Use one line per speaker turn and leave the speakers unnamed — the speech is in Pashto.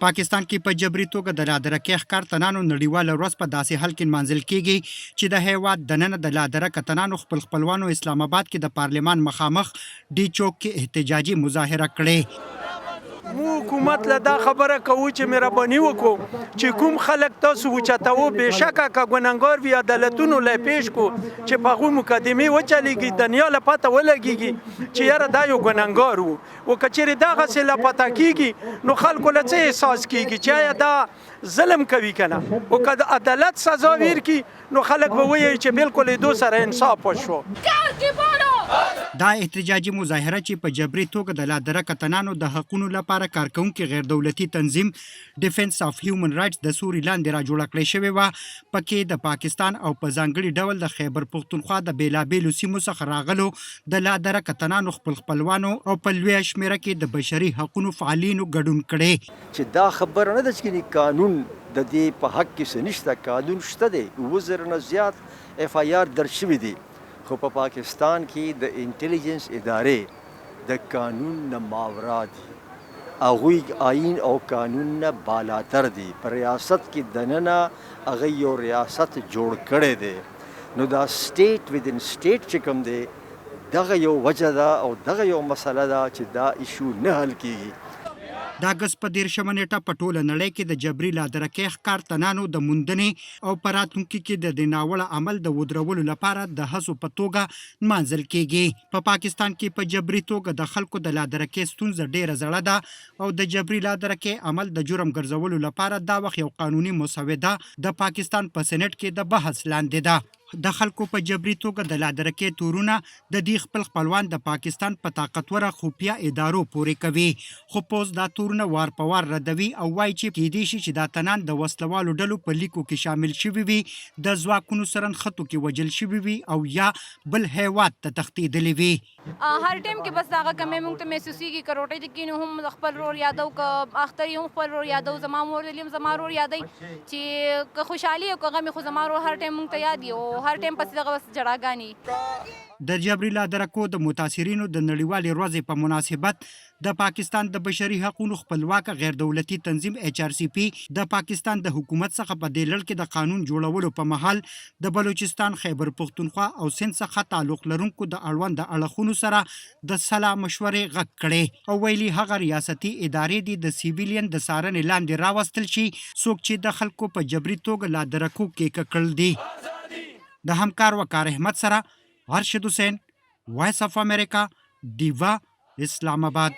پاکستان کې په جبري توګه د لادرکۍ ښکارتنانو نړیواله ورځ په داسې حال کې نمانځل کیږي چې د هیواد دننه د لادرکه تنانو خپل خپلوانو اسلام آباد کې د پارلمان مخامخ ډي چوک کې احتجاجي مظاهره کړې.
مو حکومت له دا خبره کوو چې مهرباني وکړو چې کوم خلک تاسو وچتاوه بېشکه که ګنهګار وي عدالتونو له پیش کو چې په هغوی مقدمې وچلېږي دنیا له پته ولګېږي چې یاره دا یو ګنهګار و او که چېرې دغسې له پته کېږي نو خلکو له څه احساس کېږي چې آیا دا ظلم کوي که نه او که د عدالت سزا ورکړي نو خلک به وایي چې بالکل دو سره انصاف وشو.
دا احتجاجي مظاهره چې په جبري توګه د لادرکه تنانو د حقونو لپاره کارکوونکي غیر دولتي تنظیم ډیفنس اف هیومن رایټس د سوري لاندې راجوړه کړې شوې وه. پکې د پاکستان او په ځانګړي ډول د خیبر پښتونخوا د بېلابېلو سیمو څخه راغلو د لادرکه تنانو خپل خپلوانو او په لویه شمېره کې د بشري حقونو فعالینو ګډون کړی.
چې دا خبره نه ده چې قانون د دې په حق کې څه نشته، قانون شته دی، 2000 نه زیات FIR درج شوي دي، خو په پاکستان کې د انټیلیجنس ادارې د قانون نه ماورا دي، هغوی آئین او قانون نه بالاتر دي. په ریاست کې دننه هغه یو ریاست جوړ کړی دی، نو دا سټیټ ودن سټیټ چې کوم دی دغه یو وجه ده او دغه یو مسله ده چې دا ایشو نه حل کیږي.
د اګست په 13 نیټه په ټوله نړۍ کې د جبري لادرکۍ ښکارتنانو د موندنې او په راتلونکي کې د دې ناوړه عمل د ودرولو لپاره د هڅو په توګه نمانځل کیږي. په پاکستان کې په جبري توګه د خلکو د لادرکۍ ستونزه ډیره زړه ده او د جبري لادرکۍ عمل د جرم ګرځولو لپاره دا وخت یو قانوني مسوده د پاکستان په سېنات کې د بحث لاندې ده. د خلکو په جبري توګه د لادرکۍ تورونه د دې خپل خپلوان د پاکستان په طاقتوره خفیه ادارو پورې کوي، خو پوز دا تورونه وار په وار ردوي او وایي چې کیدای شي چې دا تنان د وسلوالو ډلو په لیکو کې شامل شوي وي، د ځواکونو سره نښتو کې وژل شوي وي او یا بل هیواد ته تښتېدلي وي.
هر ټیم کې بس هغه کمې موږ ته محسوسېږي که روټۍ دې کینو هم خپل رور یادو، که اختر یې هم خپل رور یادو، زما مور دلې هم زما رور یادوي چې که خوشحالي او که غم خو زما رور هر ټایم موږ ته یاد وي او هر ټایم پسې دغه بس جړاګانې.
د جبري لادرکو د متاثرینو د نړیوالې ورځې په مناسبت د پاکستان د بشري حقوقو خپلواکه غیر دولتي تنظیم HRCP د پاکستان د حکومت څخه په دې لړ کې د قانون جوړولو په مهال د بلوچستان، خیبر پښتونخوا او سند څخه تعلق لرونکو د اړوند اړخونو سره د صلاح مشورې غږ کړي او ویلي هغه ریاستي ادارې دي د سیویلین د څارنې لاندې راوستل شي څوک چې د خلکو په جبري توګه لادرکو کې ککړ دي. د همکار وقار احمد سره ارشد حسین، وایس اف امریکا، ډیوا، اسلام آباد.